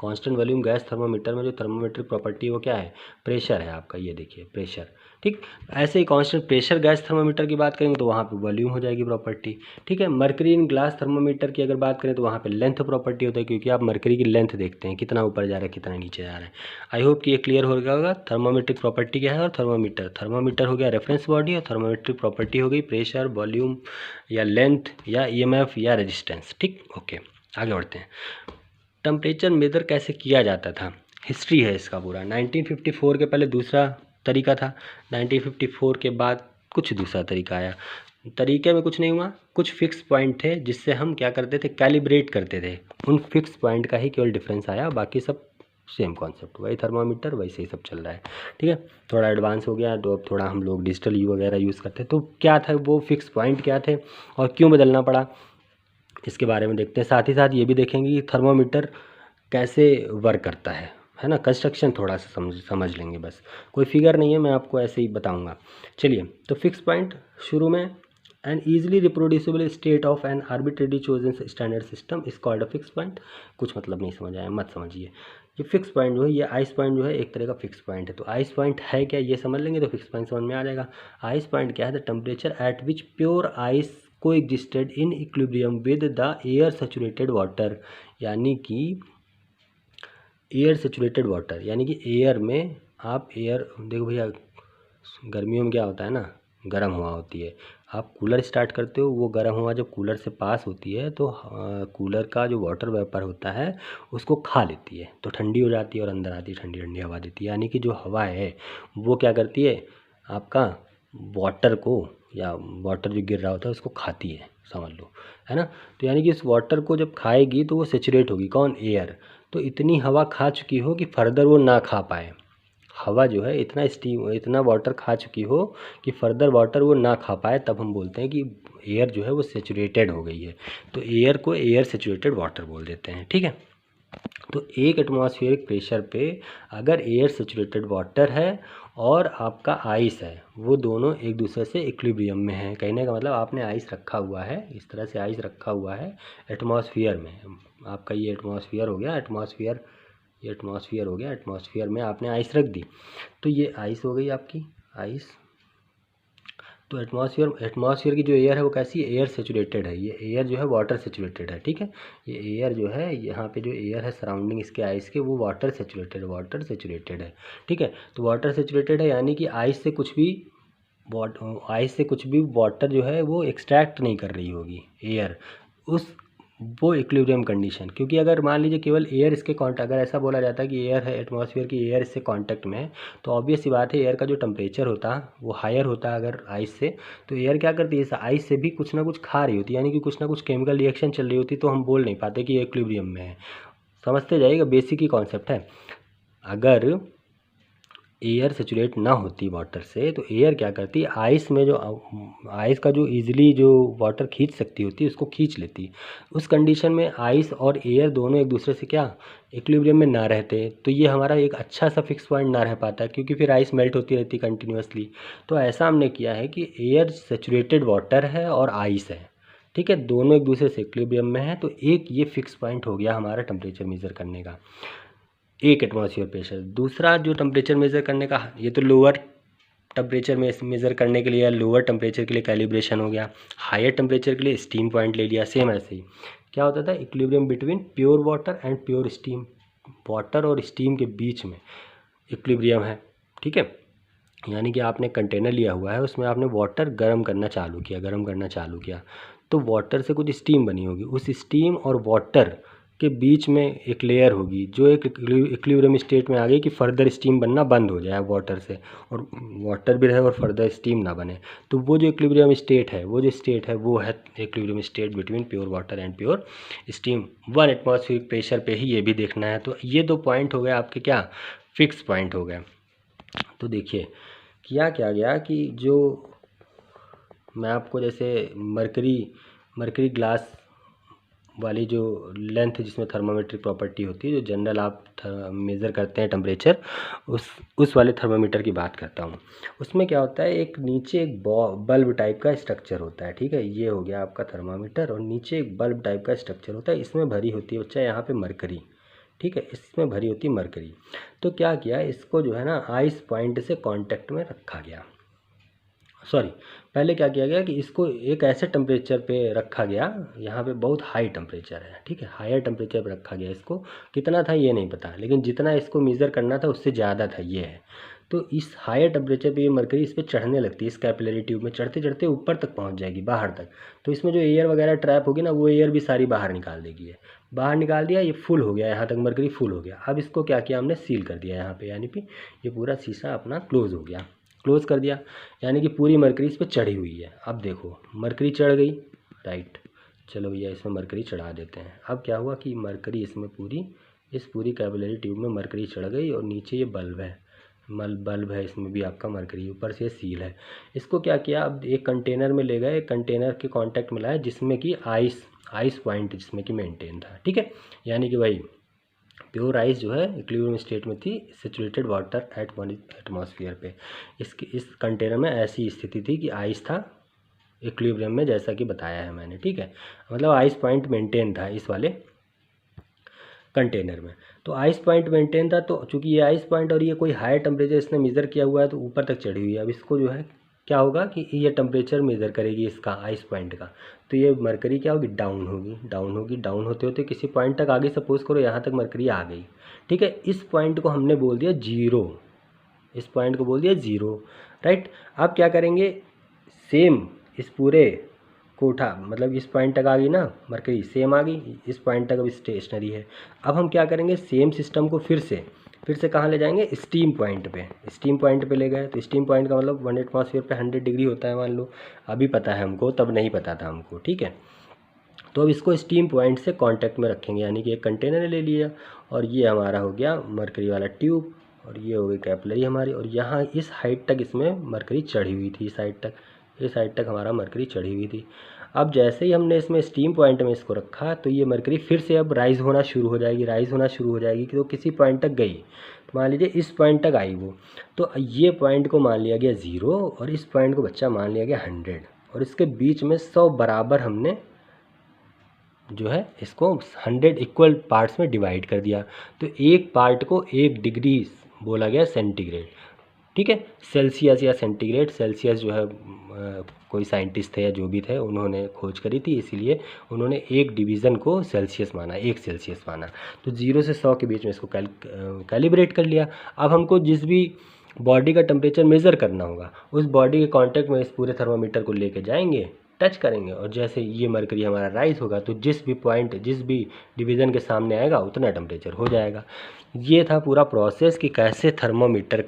कांस्टेंट वॉल्यूम गैस थर्मोमीटर में जो थर्मोमेट्रिक प्रॉपर्टी है वो क्या है? प्रेशर है आपका, ये देखिए प्रेशर, ठीक। ऐसे ही कांस्टेंट प्रेशर गैस थर्मोमीटर की बात करेंगे तो वहाँ पे वॉल्यूम हो जाएगी प्रॉपर्टी, ठीक है। मर्करी इन ग्लास थर्मोमीटर की अगर बात करें तो वहाँ पे लेंथ प्रॉपर्टी होता है, क्योंकि आप मर्करी की लेंथ देखते हैं कितना ऊपर जा रहा है कितना नीचे जा रहा है। आई होप कि ये क्लियर हो गया होगा। थर्मोमेट्रिक प्रॉपर्टी क्या है और थर्मोमीटर हो गया रेफरेंस बॉडी, और थर्मोमेट्रिक प्रॉपर्टी हो गई प्रेशर, वॉल्यूम या लेंथ या EMF या रेजिस्टेंस, ठीक। ओके, आगे बढ़ते हैं। टेम्परेचर मेज़र कैसे किया जाता था, हिस्ट्री है इसका पूरा। 1954 के पहले दूसरा तरीका था, 1954 के बाद कुछ दूसरा तरीका आया। तरीके में कुछ नहीं हुआ, कुछ फिक्स पॉइंट थे जिससे हम क्या करते थे, कैलिब्रेट करते थे। उन फिक्स पॉइंट का ही केवल डिफरेंस आया, बाकी सब सेम कॉन्सेप्ट, वही थर्मामीटर वैसे ही सब चल रहा है, ठीक है। थोड़ा एडवांस हो गया तो अब थोड़ा हम लोग डिजिटल यू वगैरह यूज़ करते हैं। तो क्या था वो फिक्स पॉइंट, क्या थे और क्यों बदलना पड़ा, इसके बारे में देखते हैं। साथ ही साथ ये भी देखेंगे कि थर्मोमीटर कैसे वर्क करता है ना। कंस्ट्रक्शन थोड़ा सा समझ लेंगे, बस कोई फिगर नहीं है, मैं आपको ऐसे ही बताऊंगा। चलिए, तो फिक्स पॉइंट शुरू में, N easily reproducible state of an arbitrary chosen standard system is called a fix point. कुछ मतलब नहीं समझ आया मत समझिए। ये फिक्स पॉइंट जो है, ये आइस पॉइंट जो है एक तरह का फिक्स पॉइंट है। तो आइस पॉइंट है क्या ये समझ लेंगे तो फिक्स पॉइंट समझ में आ जाएगा। आइस पॉइंट क्या है? The temperature at which pure ice coexisted in equilibrium with the air saturated water, यानी कि एयर सैचुरेटेड वाटर, यानी कि एयर में आप एयर, देखो भैया गर्मियों में क्या होता है ना, गर्म हवा होती है। आप कूलर स्टार्ट करते हो, वो गर्म हवा जब कूलर से पास होती है तो कूलर का जो वाटर वेपर होता है उसको खा लेती है, तो ठंडी हो जाती है और अंदर आती है, ठंडी ठंडी हवा देती है। यानी कि जो हवा है वो क्या करती है, आपका वाटर को, या वाटर जो गिर रहा होता है उसको खाती है, समझ लो, है ना। तो यानी कि इस वाटर को जब खाएगी तो वो सेचुरेट होगी, कौन? एयर। तो इतनी हवा खा चुकी हो कि फर्दर वो ना खा पाए, हवा जो है इतना स्टीम, इतना वाटर खा चुकी हो कि फर्दर वाटर वो ना खा पाए, तब हम बोलते हैं कि एयर जो है वो सेचुरेटेड हो गई है। तो एयर को एयर सेचुरेटेड वाटर बोल देते हैं, ठीक है। तो एक एटमॉस्फेरिक प्रेशर पे अगर एयर सेचुरेटेड वाटर है और आपका आइस है, वो दोनों एक दूसरे से इक्विलिब्रियम में है। कहने का मतलब आपने आइस रखा हुआ है, इस तरह से आइस रखा हुआ है एटमॉस्फेयर में, आपका ये एटमॉस्फेयर हो गया, ये एटमॉस्फेयर हो गया, एटमॉस्फेयर में आपने आइस रख दी, तो ये आइस हो गई आपकी आइस। तो एटमॉस्फेयर की जो एयर है वो कैसी है? एयर सेचुरेटेड है। ये एयर जो है वाटर सेचुरेटेड है, ठीक है। ये एयर जो है, यहाँ पे जो एयर है सराउंडिंग इसके आइस के, वो वाटर सेचुरेटेड है, ठीक है। तो वाटर सेचुरेटेड है यानी कि आइस से कुछ भी वाटर जो है वो एक्सट्रैक्ट नहीं कर रही होगी एयर, उस वो इक्विलिब्रियम कंडीशन। क्योंकि अगर मान लीजिए केवल एयर इसके अगर ऐसा बोला जाता है कि एयर है, एटमॉस्फेयर की एयर इससे कांटेक्ट में है, तो ऑब्वियस सी बात है एयर का जो टेम्परेचर होता है वो हायर होता है अगर आइस से। तो एयर क्या करती है, आइस से भी कुछ ना कुछ खा रही होती है, यानी कि कुछ ना कुछ केमिकल रिएक्शन चल रही होती है, तो हम बोल नहीं पाते कि इक्विलिब्रियम में है। समझते जाइएगा, बेसिक ही कॉन्सेप्ट है। अगर एयर सेचुरेट ना होती वाटर से तो एयर क्या करती है, आइस में जो आइस का जो इजीली जो वाटर खींच सकती होती है उसको खींच लेती। उस कंडीशन में आइस और एयर दोनों एक दूसरे से क्या इक्विलिब्रियम में ना रहते, तो ये हमारा एक अच्छा सा फिक्स पॉइंट ना रह पाता, क्योंकि फिर आइस मेल्ट होती रहती कंटिन्यूसली। तो ऐसा हमने किया है कि एयर सेचुरेटेड वाटर है और आइस है, ठीक है, दोनों एक दूसरे से इक्विलिब्रियम में है। तो एक ये फिक्स पॉइंट हो गया हमारा टेम्परेचर मेज़र करने का, एक एटमॉस्फेयर प्रेशर। दूसरा जो टेम्परेचर मेज़र करने का, ये तो लोअर टेम्परेचर में मेज़र करने के लिए या लोअर टेम्परेचर के लिए कैलिब्रेशन हो गया। हायर टेम्परेचर के लिए स्टीम पॉइंट ले लिया। सेम ऐसे ही क्या होता था, equilibrium between pure water and pure steam, water और स्टीम के बीच में इक्विलिब्रियम है, ठीक है। यानी कि आपने कंटेनर लिया हुआ है, उसमें आपने वाटर गर्म करना चालू किया, तो वाटर से कुछ स्टीम बनी होगी, उस स्टीम और वाटर के बीच में एक लेयर होगी जो एक इक्विलिब्रियम स्टेट में आ गई कि फर्दर स्टीम बनना बंद हो जाए वाटर से, और वाटर भी रहे और फर्दर स्टीम ना बने। तो वो जो इक्विलिब्रियम स्टेट है, वो है equilibrium state between pure water and pure steam. 1 atmospheric pressure पे ही ये भी देखना है। तो ये 2 पॉइंट हो गए आपके क्या, फिक्स पॉइंट हो गए। तो देखिए किया क्या गया कि जो मैं आपको जैसे मरकरी ग्लास वाली जो लेंथ जिसमें थर्मामीट्रिक प्रॉपर्टी होती है, जो जनरल आप मेज़र करते हैं टेम्परेचर, उस वाले थर्मामीटर की बात करता हूँ। उसमें क्या होता है, एक नीचे एक बल्ब टाइप का स्ट्रक्चर होता है, ठीक है। ये हो गया आपका थर्मामीटर और नीचे एक बल्ब टाइप का स्ट्रक्चर होता है, इसमें भरी होती है बच्चा यहाँ पे मरकरी, ठीक है, इसमें भरी होती है मरकरी। तो क्या किया, इसको जो है ना आइस पॉइंट से कांटेक्ट में रखा गया। सॉरी, पहले क्या किया गया कि इसको एक ऐसे टेम्परेचर पे रखा गया, यहाँ पे बहुत हाई टेम्परेचर है, ठीक है, हायर टेम्परेचर पे रखा गया। इसको कितना था ये नहीं पता, लेकिन जितना इसको मेज़र करना था उससे ज़्यादा था, ये है। तो इस हायर टेम्परेचर पे ये मरकरी इस पर चढ़ने लगती है, इस कैपिलरी ट्यूब में चढ़ते चढ़ते ऊपर तक पहुँच जाएगी, बाहर तक। तो इसमें जो एयर वगैरह ट्रैप होगी ना, वो एयर भी सारी बाहर निकाल देगी। ये बाहर निकाल दिया, ये फुल हो गया, यहाँ तक मरकरी फुल हो गया। अब इसको क्या किया हमने, सील कर दिया यहाँ पे, यानी कि ये पूरा शीशा अपना क्लोज़ हो गया, क्लोज़ कर दिया, यानी कि पूरी मरकरी इस पर चढ़ी हुई है। अब देखो मरकरी चढ़ गई, राइट, चलो भैया इसमें मरकरी चढ़ा देते हैं। अब क्या हुआ कि मरकरी इसमें इस पूरी कैपिलरी ट्यूब में मरकरी चढ़ गई और नीचे ये बल्ब है, बल्ब है, इसमें भी आपका मरकरी, ऊपर से सील है। इसको क्या किया, अब एक कंटेनर में ले गए, कंटेनर के कांटेक्ट में लाए जिसमें कि आइस पॉइंट जिसमें कि मेंटेन था, ठीक है, यानी कि भाई प्योर आइस जो है इक्विलिब्रियम स्टेट में थी, सिचुएटेड वाटर एट 1 एटमॉस्फेयर पे। इस कंटेनर में ऐसी स्थिति थी कि आइस था इक्विलिब्रियम में, जैसा कि बताया है मैंने, ठीक है, मतलब आइस पॉइंट मेंटेन था इस वाले कंटेनर में। तो आइस पॉइंट मेंटेन था, तो चूंकि ये आइस पॉइंट और ये कोई हाई टेम्परेचर इसने मेज़र किया हुआ है तो ऊपर तक चढ़ी हुई है। अब इसको जो है क्या होगा कि ये टेम्परेचर मेज़र करेगी इसका आइस पॉइंट का, तो ये मरकरी क्या होगी, डाउन होगी, डाउन होगी, डाउन होते होते किसी पॉइंट तक आ गई, सपोज करो यहाँ तक मरकरी आ गई, ठीक है। इस पॉइंट को हमने बोल दिया जीरो, इस पॉइंट को बोल दिया जीरो, राइट। अब क्या करेंगे, सेम इस पूरे कोठा, मतलब इस पॉइंट तक आ गई ना मरकरी, सेम आ गई, इस पॉइंट तक अब स्टेशनरी है। अब हम क्या करेंगे, सेम सिस्टम को फिर से कहाँ ले जाएंगे, स्टीम पॉइंट पे, स्टीम पॉइंट पे ले गए। तो स्टीम पॉइंट का मतलब 1 एटमॉस्फेयर पे 100 डिग्री होता है, मान लो, अभी पता है हमको, तब नहीं पता था हमको, ठीक है। तो अब इसको स्टीम पॉइंट से कांटेक्ट में रखेंगे, यानी कि एक कंटेनर ले लिया और ये हमारा हो गया मरकरी वाला ट्यूब, और ये हो गई कैपिलरी हमारी, और यहाँ इस हाइट तक इसमें मरकरी चढ़ी हुई थी, इस हाइट तक हमारा मरकरी चढ़ी हुई थी। अब जैसे ही हमने इसमें स्टीम पॉइंट में इसको रखा तो ये मरकरी फिर से अब राइज़ होना शुरू हो जाएगी, कि तो किसी पॉइंट तक गई, तो मान लीजिए इस पॉइंट तक आई वो, तो ये पॉइंट को मान लिया गया 0 और इस पॉइंट को बच्चा मान लिया गया 100, और इसके बीच में 100 बराबर हमने जो है इसको 100 इक्वल पार्ट्स में डिवाइड कर दिया। तो एक पार्ट को 1 डिग्री बोला गया सेंटीग्रेड, ठीक है, सेल्सियस या सेंटीग्रेड। सेल्सियस जो है कोई साइंटिस्ट थे या जो भी थे उन्होंने खोज करी थी, इसीलिए उन्होंने एक डिवीज़न को सेल्सियस माना, 1 सेल्सियस माना। तो 0 से 100 के बीच में इसको कैलिब्रेट कर लिया। अब हमको जिस भी बॉडी का टेम्परेचर मेज़र करना होगा, उस बॉडी के कांटेक्ट में इस पूरे थर्मामीटर को लेके जाएंगे, टच करेंगे, और जैसे ये मरकरी हमारा राइज होगा तो जिस भी डिवीज़न के सामने आएगा उतना टेम्परेचर हो जाएगा। ये था पूरा प्रोसेस कि कैसे थर्मामीटर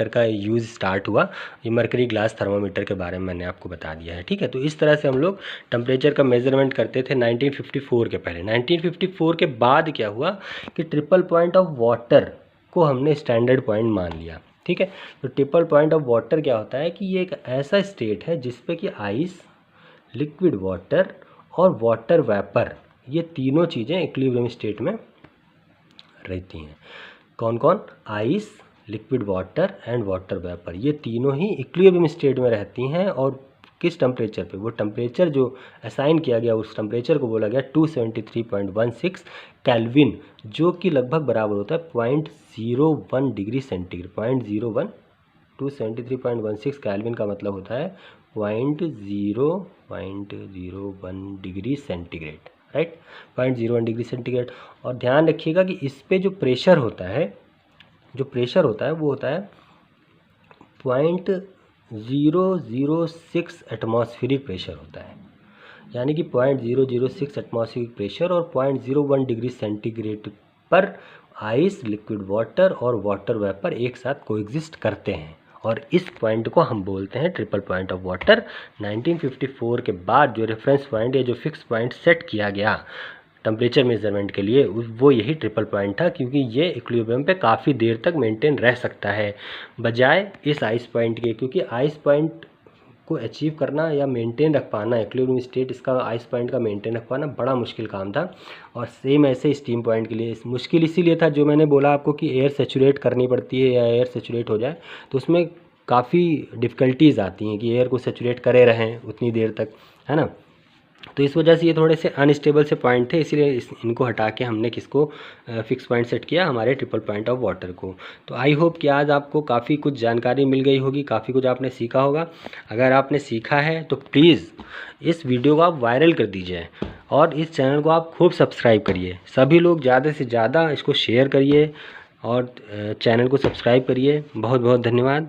का यूज़ स्टार्ट हुआ। ये मरकरी ग्लास थर्मामीटर के बारे में मैंने आपको बता दिया है, ठीक है। तो इस तरह से हम लोग टेम्परेचर का मेज़रमेंट करते थे 1954 के पहले। 1954 के बाद क्या हुआ कि ट्रिपल पॉइंट ऑफ वाटर को हमने स्टैंडर्ड पॉइंट मान लिया, ठीक है। तो ट्रिपल पॉइंट ऑफ वाटर क्या होता है कि ये एक ऐसा स्टेट है जिसपे कि आइस, लिक्विड वाटर और वाटर वेपर, ये तीनों चीज़ें इक्विलिब्रियम स्टेट में रहती हैं। कौन कौन, ice, liquid water and water vapour, ये तीनों ही इक्विलिब्रियम स्टेट में रहती हैं। और किस टेम्परेचर पे, वो टेम्परेचर जो असाइन किया गया उस टेम्परेचर को बोला गया 273.16 केल्विन, जो कि लगभग बराबर होता है 0.01 डिग्री सेंटीग्रेड। 0.01 273.16 केल्विन का मतलब होता है 0.01 degree centigrade, right, 0.01 degree centigrade. और ध्यान रखिएगा कि इस पे जो प्रेशर होता है वो होता है 0.006 एटमॉस्फेरिक प्रेशर होता है, यानी कि 0.006 एटमॉस्फेरिक प्रेशर और 0.01 डिग्री सेंटीग्रेड पर आइस, लिक्विड वाटर और वाटर वेपर एक साथ कोएग्जिस्ट करते हैं, और इस पॉइंट को हम बोलते हैं ट्रिपल पॉइंट ऑफ वाटर। 1954 के बाद जो रेफरेंस पॉइंट या जो फिक्स पॉइंट सेट किया गया टेम्परेचर मेजरमेंट के लिए, वो यही ट्रिपल पॉइंट था, क्योंकि ये इक्विलिब्रियम पे काफ़ी देर तक मेंटेन रह सकता है बजाय इस आइस पॉइंट के। क्योंकि आइस पॉइंट को अचीव करना या मेंटेन रख पाना, इक्विलिब्रियम स्टेट इसका आइस पॉइंट का मेंटेन रख पाना बड़ा मुश्किल काम था। और सेम ऐसे स्टीम पॉइंट के लिए मुश्किल इसीलिए था, जो मैंने बोला आपको कि एयर सेचुरेट करनी पड़ती है या एयर सेचुरेट हो जाए तो उसमें काफ़ी डिफ़िकल्टीज़ आती हैं कि एयर को सेचुरेट करे रहें उतनी देर तक, है ना। तो इस वजह से ये थोड़े से अनस्टेबल से पॉइंट थे, इसीलिए इनको हटा के हमने किसको फिक्स पॉइंट सेट किया, हमारे ट्रिपल पॉइंट ऑफ वाटर को। तो आई होप कि आज आपको काफ़ी कुछ जानकारी मिल गई होगी, काफ़ी कुछ आपने सीखा होगा। अगर आपने सीखा है तो प्लीज़ इस वीडियो को आप वायरल कर दीजिए और इस चैनल को आप खूब सब्सक्राइब करिए। सभी लोग ज़्यादा से ज़्यादा इसको शेयर करिए और चैनल को सब्सक्राइब करिए। बहुत बहुत धन्यवाद।